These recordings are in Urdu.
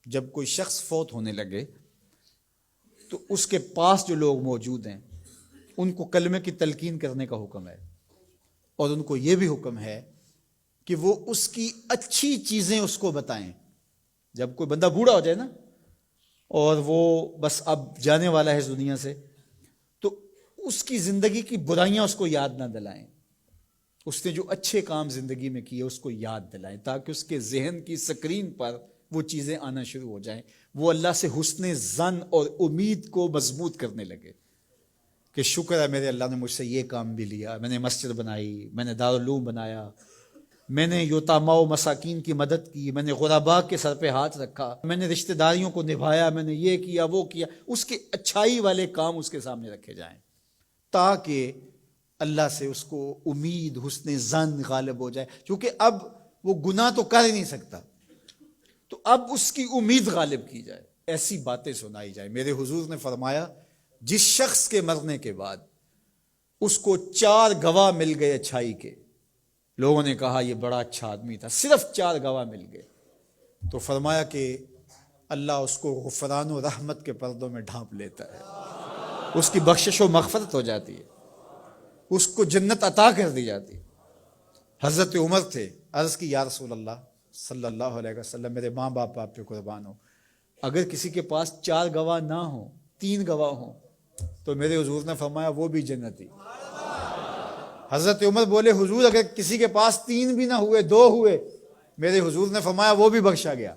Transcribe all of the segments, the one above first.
جب کوئی شخص فوت ہونے لگے تو اس کے پاس جو لوگ موجود ہیں ان کو کلمے کی تلقین کرنے کا حکم ہے، اور ان کو یہ بھی حکم ہے کہ وہ اس کی اچھی چیزیں اس کو بتائیں۔ جب کوئی بندہ بوڑھا ہو جائے نا اور وہ بس اب جانے والا ہے اس دنیا سے، تو اس کی زندگی کی برائیاں اس کو یاد نہ دلائیں، اس نے جو اچھے کام زندگی میں کیے اس کو یاد دلائیں، تاکہ اس کے ذہن کی سکرین پر وہ چیزیں آنا شروع ہو جائیں، وہ اللہ سے حسن ظن اور امید کو مضبوط کرنے لگے کہ شکر ہے میرے اللہ نے مجھ سے یہ کام بھی لیا، میں نے مسجد بنائی، میں نے دارالعلوم بنایا، میں نے یتاما و مساکین کی مدد کی، میں نے غرباء کے سر پہ ہاتھ رکھا، میں نے رشتہ داریوں کو نبھایا، میں نے یہ کیا وہ کیا۔ اس کے اچھائی والے کام اس کے سامنے رکھے جائیں تاکہ اللہ سے اس کو امید حسن ظن غالب ہو جائے، کیونکہ اب وہ گناہ تو کر ہی نہیں سکتا، تو اب اس کی امید غالب کی جائے، ایسی باتیں سنائی جائے۔ میرے حضور نے فرمایا جس شخص کے مرنے کے بعد اس کو 4 گواہ مل گئے اچھائی کے، لوگوں نے کہا یہ بڑا اچھا آدمی تھا، صرف 4 گواہ مل گئے، تو فرمایا کہ اللہ اس کو غفران و رحمت کے پردوں میں ڈھانپ لیتا ہے، اس کی بخشش و مغفرت ہو جاتی ہے، اس کو جنت عطا کر دی جاتی ہے۔ حضرت عمر تھے، عرض کی یا رسول اللہ صلی اللہ علیہ وسلم، میرے ماں باپ آپ پہ قربان ہو، اگر کسی کے پاس 4 گواہ نہ ہوں، 3 گواہ ہوں، تو میرے حضور نے فرمایا وہ بھی جنتی۔ حضرت عمر بولے حضور اگر کسی کے پاس 3 بھی نہ ہوئے، 2 ہوئے، میرے حضور نے فرمایا وہ بھی بخشا گیا۔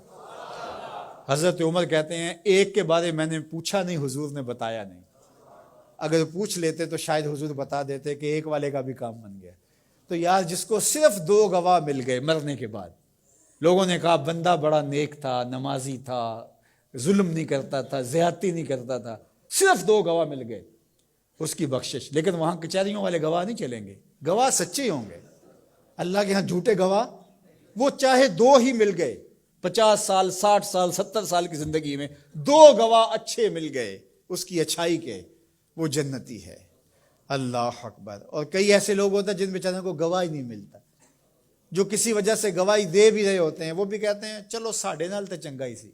حضرت عمر کہتے ہیں ایک کے بارے میں نے پوچھا نہیں، حضور نے بتایا نہیں، اگر پوچھ لیتے تو شاید حضور بتا دیتے کہ ایک والے کا بھی کام بن گیا۔ تو یار جس کو صرف 2 گواہ مل گئے مرنے کے بعد، لوگوں نے کہا بندہ بڑا نیک تھا، نمازی تھا، ظلم نہیں کرتا تھا، زیادتی نہیں کرتا تھا، صرف 2 گواہ مل گئے، اس کی بخشش۔ لیکن وہاں کچہریوں والے گواہ نہیں چلیں گے، گواہ سچے ہوں گے، اللہ کے ہاں جھوٹے گواہ، وہ چاہے 2 ہی مل گئے، 50 سال 60 سال 70 سال کی زندگی میں 2 گواہ اچھے مل گئے اس کی اچھائی کے، وہ جنتی ہے۔ اللہ اکبر۔ اور کئی ایسے لوگ ہوتے ہیں جن بیچاروں کو گواہ ہی نہیں ملتا، جو کسی وجہ سے گواہی دے بھی رہے ہوتے ہیں، وہ بھی کہتے ہیں چلو ساڈے نال تے چنگا ہی سی۔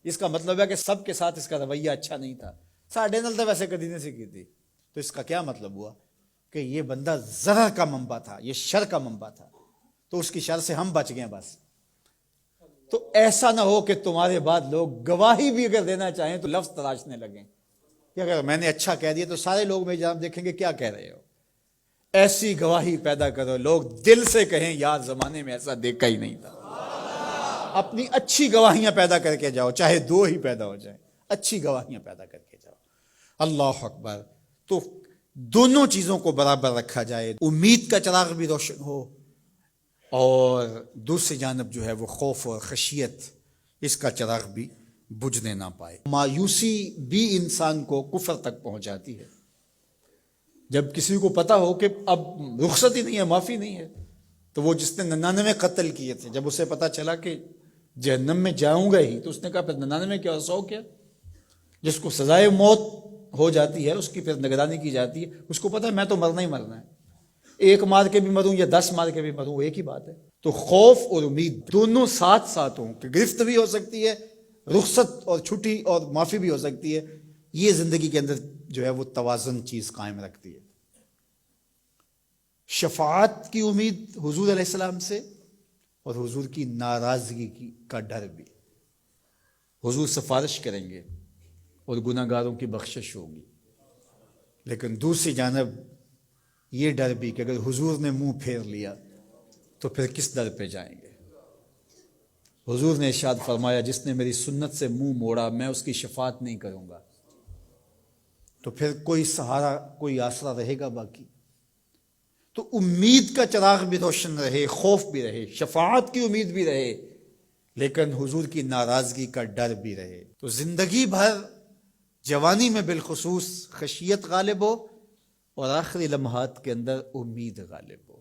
اس کا مطلب ہے کہ سب کے ساتھ اس کا رویہ اچھا نہیں تھا، ساڈے نال تے ویسے کدی نہیں سی کی۔ تو اس کا کیا مطلب ہوا کہ یہ بندہ ضرر کا منبع تھا، یہ شر کا منبع تھا، تو اس کی شر سے ہم بچ گئے بس۔ تو ایسا نہ ہو کہ تمہارے بعد لوگ گواہی بھی اگر دینا چاہیں تو لفظ تراشنے لگیں کہ اگر میں نے اچھا کہہ دیا تو سارے لوگ میری جانب دیکھیں گے کیا کہہ رہے ہو۔ ایسی گواہی پیدا کرو لوگ دل سے کہیں یار زمانے میں ایسا دیکھا ہی نہیں تھا۔ اپنی اچھی گواہیاں پیدا کر کے جاؤ، چاہے 2 ہی پیدا ہو جائیں، اچھی گواہیاں پیدا کر کے جاؤ۔ اللہ اکبر۔ تو دونوں چیزوں کو برابر رکھا جائے، امید کا چراغ بھی روشن ہو اور دوسری جانب جو ہے وہ خوف اور خشیت، اس کا چراغ بھی بجھنے نہ پائے۔ مایوسی بھی انسان کو کفر تک پہنچاتی ہے۔ جب کسی کو پتا ہو کہ اب رخصت ہی نہیں ہے، معافی نہیں ہے، تو وہ جس نے 99 قتل کیے تھے، جب اسے پتا چلا کہ جہنم میں جاؤں گا ہی، تو اس نے کہا پھر 99 کیا 100 کیا؟ جس کو سزائے موت ہو جاتی ہے اس کی پھر نگرانی کی جاتی ہے، اس کو پتا ہے میں تو مرنا ہی مرنا ہے، 1 مار کے بھی مروں یا 10 مار کے بھی مروں، ایک ہی بات ہے۔ تو خوف اور امید دونوں ساتھ ساتھ ہوں کہ گرفت بھی ہو سکتی ہے، رخصت اور چھٹی اور معافی بھی ہو سکتی ہے، یہ زندگی کے اندر جو ہے وہ توازن چیز قائم رکھتی ہے۔ شفاعت کی امید حضور علیہ السلام سے، اور حضور کی ناراضگی کا ڈر بھی۔ حضور سفارش کریں گے اور گناہ گاروں کی بخشش ہوگی، لیکن دوسری جانب یہ ڈر بھی کہ اگر حضور نے منہ پھیر لیا تو پھر کس در پہ جائیں گے۔ حضور نے ارشاد فرمایا جس نے میری سنت سے منہ موڑا میں اس کی شفاعت نہیں کروں گا، تو پھر کوئی سہارا کوئی آسرا رہے گا باقی؟ تو امید کا چراغ بھی روشن رہے، خوف بھی رہے، شفاعت کی امید بھی رہے، لیکن حضور کی ناراضگی کا ڈر بھی رہے۔ تو زندگی بھر جوانی میں بالخصوص خشیت غالب ہو اور آخری لمحات کے اندر امید غالب ہو۔